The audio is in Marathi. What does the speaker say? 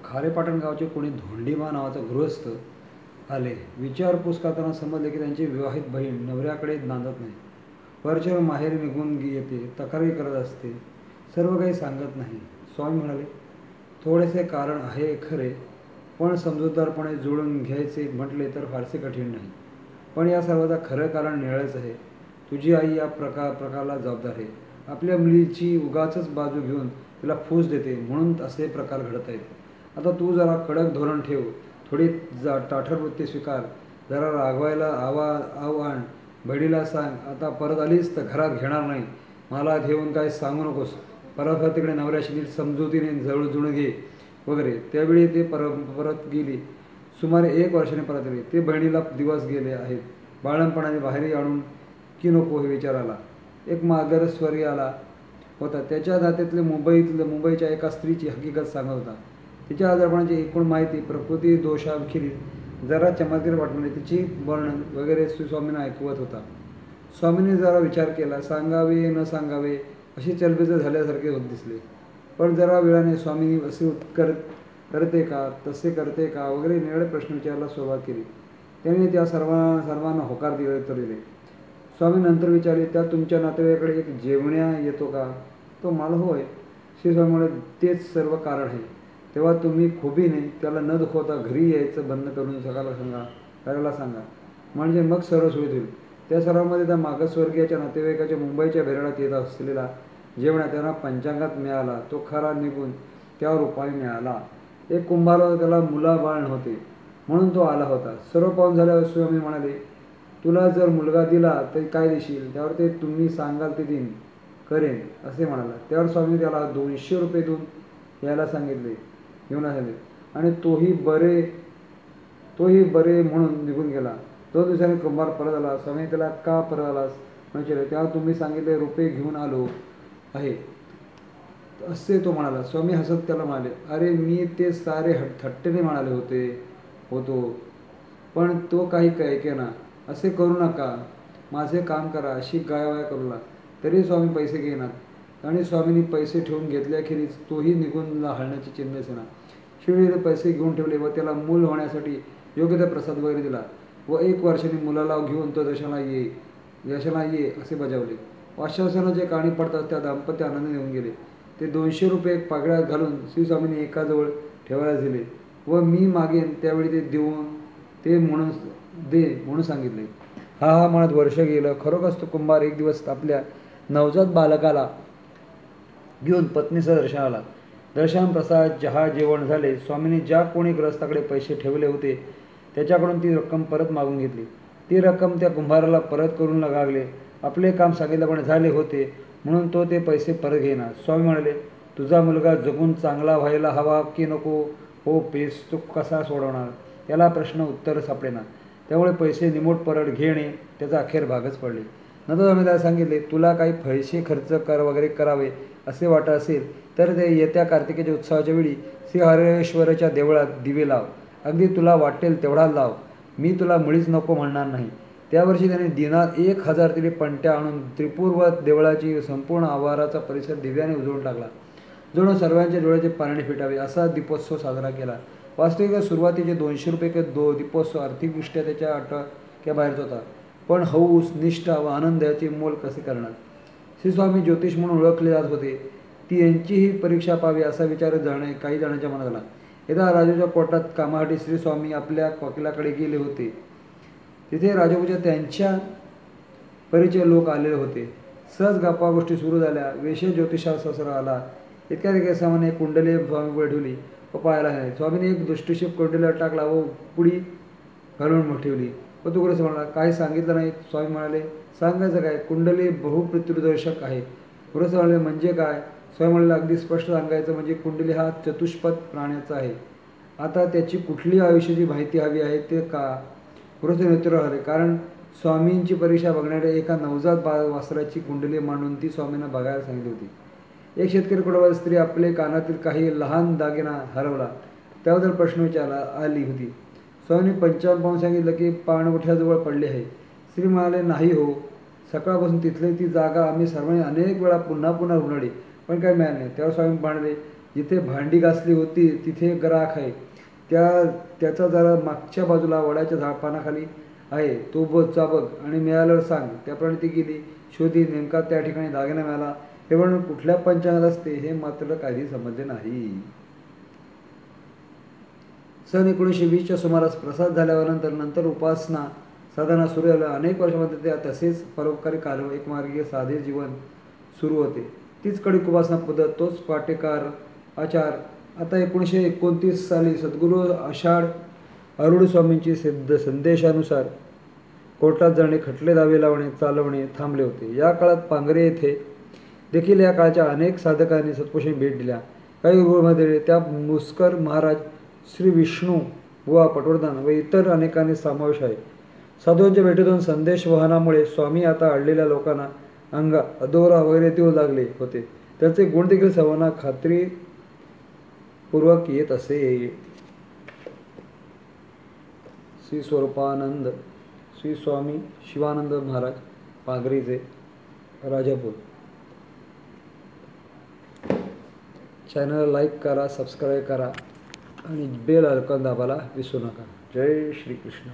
खारेपाटण गावचे कोणी धोंडीबा नावाचा गृहस्थ आले. विचारपूस करताना समजले की त्यांची विवाहित बहीण नवऱ्याकडे नांदत नाही. वरचेवर माहेरी निघून येते, तक्रारी करत असते, सर्व काही सांगत नाही. स्वामी म्हणाले, थोडेसे कारण आहे खरे, पण समजूतदारपणे जुळून घ्यायचे म्हटले तर फारसे कठीण नाही. पण या सर्वाचा खरं कारण निराळेच आहे. तुझी आई या प्रकाराला जबाबदार आहे. आपल्या मुलीची उगाचच बाजू घेऊन तिला फूस देते, म्हणून असे प्रकार घडत आहेत. आता तू जरा कडक धोरण ठेव, थोडी ताठर वृत्ती स्वीकार, जरा रागवायला आण, बहिणीला सांग, आता परत आलीस तर घरात घेणार नाही, मला घेऊन काय सांगू नकोस, परत तिकडे नवऱ्याशी नीट समजुतीने जुळून घे वगैरे. त्यावेळी ते परत गेली. सुमारे 1 वर्षाने परत आली. ते बहिणीला दिवस गेले आहेत. बाळणपणाने बाहेर आणून की नको हे विचारायला. एक मार्गस्वर्गी आला होता. त्याच्या नात्यातले मुंबईच्या एका स्त्रीची हकीकत सांगत होता. तिच्या आजारपणाची एकूण माहिती, प्रकृती दोषांखेरीज जरा चमत्कार वाटणारी तिची वर्णन वगैरे स्वामींना ऐकवत होता. स्वामींनी जरा विचार केला. सांगावे न सांगावे अशी चलबिचल झाल्यासारखे होत दिसले. पण जरा वेळाने स्वामींनी असे करते का, तसे करते का वगैरे निराळे प्रश्न विचारायला सुरुवात केली. त्यांनी त्या सर्वांना होकार दिले. स्वामी नंतर विचारले, त्या तुमच्या नातेवाईकाकडे एक जेवण्या येतो का? तो मला होय. श्री स्वामी म्हणाले, तेच सर्व कारण आहे. तेव्हा तुम्ही खुबीने त्याला न दुखवता घरी यायचं बंद करून करायला सांगा, म्हणजे मग सर्व सुरळीत होईल. त्या सर्वांमध्ये त्या मागासवर्गीयाच्या नातेवाईकाच्या मुंबईच्या भेराळात येत असलेला जेवणा त्यांना पंचांगात मिळाला. तो खरा निघून त्यावर उपाय मिळाला. एक कुंभार होता, त्याला मुलाबाळ नव्हते, म्हणून तो आला होता. सर्व पाहून झाल्यावर स्वामी म्हणाले, तुला जर मुलगा दिला तर काय देशील? त्यावर ते तुम्ही सांगाल ते देईन, करेन असे म्हणाला. त्यावर स्वामी त्याला 200 रुपये देऊन यायला सांगितले, घेऊन आले आणि तोही बरे म्हणून निघून गेला. 2 दिवसांनी कुंभार परत आला. स्वामी त्याला का परत आलास म्हणजे, त्यावर तुम्ही सांगितले रुपये घेऊन आलो आहे असे तो म्हणाला. स्वामी हसत त्याला म्हणाले, अरे मी ते सारे थट्टेने म्हणाले होतो, पण तो काही ऐकेना. असे करू नका, माझे काम करा अशी गायवाया करूला. तरी स्वामी पैसे घेणार आणि स्वामींनी पैसे ठेवून घेतल्याखेरीज तोही निघून हलण्याची चिन्ह दिसेना. शिवजीने पैसे घेऊन ठेवले व त्याला मूल होण्यासाठी योग्य त्या प्रसाद वगैरे दिला व 1 वर्षाने मुलाला घेऊन तो दर्शनाला ये असे बजावले. आश्वासनाचे काणी पडताच त्या दाम्पत्य आनंद निघून गेले. ते 200 रुपये पागळ्यात घालून श्रीस्वामींनी एकाजवळ ठेवायला दिले व मी मागेन त्यावेळी ते म्हणून सांगितले. हा म्हणत वर्ष गेलं. खरोखरच तो कुंभार एक दिवस आपल्या नवजात बालकाला घेऊन पत्नीसह दर्शनाला. दर्शन, प्रसाद, चहा, जेवण झाले. स्वामींनी ज्या कोणी ग्रस्ताकडे पैसे ठेवले होते त्याच्याकडून ती रक्कम परत मागून घेतली. ती रक्कम त्या कुंभाराला परत करून लागले. आपले काम सांगितल्याप्रमाणे झाले होते म्हणून तो ते पैसे परत घेणार. स्वामी म्हणाले, तुझा मुलगा जगून चांगला व्हायला हवा की नको हो, पेस तो कसा सोडवणार? याला प्रश्न उत्तर सापडेना. त्यामुळे पैसे निमूट परत घेणे त्याचा अखेर भागच पडले. नंतर आम्ही त्याला सांगितले, तुला काही पैसे खर्च वगैरे करावे असे वाटत असेल तर ते येत्या कार्तिकेच्या उत्सवाच्या वेळी श्रीहरेश्वराच्या देवळात दिवे लाव. अगदी तुला वाटेल तेवढा लाव, मी तुला मुळीच नको म्हणणार नाही. त्या वर्षी त्याने दिनात 1000 तिले पणत्या आणून त्रिपूर व देवळाची संपूर्ण आवाराचा परिसर दिव्याने उजळून टाकला. जणू सर्वांच्या डोळ्याचे पारणे फिटावे असा दीपोत्सव साजरा केला. वास्तविक सुरुवातीचे 200 रुपये दीपोत्सव आर्थिकदृष्ट्या त्याच्या अटक्याबाहेरचा होता, पण हौस, निष्ठा व आनंद याचे मोल कसे करणार? श्रीस्वामी ज्योतिष म्हणून ओळखले जात होते. ती यांचीही परीक्षा पाहावी असा विचार काही जणांच्या मनात आला. एकदा राजूच्या कोर्टात कामासाठी श्रीस्वामी आपल्या वकिलाकडे गेले होते. तिथे राजूच्या त्यांच्या परिचय लोक आलेले होते. सहज गप्पा गोष्टी सुरू झाल्या. विशेष ज्योतिषशास्त्र आला. इतक्या सामान्य कुंडली स्वामीपुढे ठेवली व पाहायला आहे. स्वामीने एक दृष्टिक्षेप कुंडलीवर टाकला व पुढी घालून ठेवली व तो गुरुस म्हणाला, काही सांगितलं नाही? स्वामी म्हणाले, सांगायचं काय, कुंडली बहुपितृदर्शक आहे. गुरुस म्हणाले, म्हणजे काय? स्वामी म्हणाले, अगदी स्पष्ट सांगायचं म्हणजे कुंडली हा चतुष्पद प्राण्याचा आहे. आता त्याची कुठली आयुष्याची माहिती हवी आहे ते का? गुरुचे नेतृत्व आले, कारण स्वामींची परीक्षा बघणाऱ्या एका नवजात वासराची कुंडली मांडून ती स्वामींना बघायला सांगितली होती. एक शेतकरी कुटुंबात स्त्री आपले कानातील काही लहान दागिना हरवला त्याबद्दल प्रश्न विचारला आली होती. स्वामींनी पंचांग पाहून सांगितलं की पाणवठ्याजवळ पडले आहे. स्त्री म्हणाले, नाही हो, सकाळपासून तिथली ती जागा आम्ही सर्वांनी अनेक वेळा पुन्हा हुंडली पण काही मिळाले नाही. त्यावर स्वामी म्हणाले, जिथे भांडी घासली होती तिथे ग्राहक आहे. त्याचा जरा मागच्या बाजूला वडाच्या पानाखाली आहे, तो बघ आणि मिळाल्यावर सांग. त्याप्रमाणे ती गेली. शोधी नेमका त्या ठिकाणी दागिना मिळाला. हे वर्णन कुठल्या पंचांगात असते हे मात्र काही समजले नाही. सन 1920च्या सुमारास प्रसाद झाल्यावर नंतर उपासना साधना सुरू झाल्या. अनेक वर्षामध्ये त्या तसेच परोपकारी कार्य, एकमार्गीय साधे जीवन सुरू होते. तीच कडक उपासना पद्धत, तोच पाटेकार आचार. आता 1929 साली सद्गुरू आषाढ अरुण स्वामींची संदेशानुसार कोर्टात जाणे, खटले दावे लावणे, चालवणे थांबले होते. या काळात पांगरे येथे देखील या काळच्या अनेक साधकांनी सत्पुरुषांनी भेट दिल्या. काही गुरुमध्ये त्या मुस्कर महाराज, श्री विष्णू बुवा पटवर्धन व इतर अनेकांनी समावेश आहे. साधूंच्या भेटीतून संदेश वहनामुळे स्वामी आता अडलेल्या लोकांना अंगा अधोरा वगैरे देऊ लागले होते. त्याचे गुण देखील सर्वांना खात्रीपूर्वक येत असे. श्री स्वरूपानंद श्री स्वामी शिवानंद महाराज पांगरीचे, राजापूर. चॅनल लाईक करा, सबस्क्राईब करा आणि बेल आयकॉन दाबायला विसरू नका. जय श्री कृष्ण.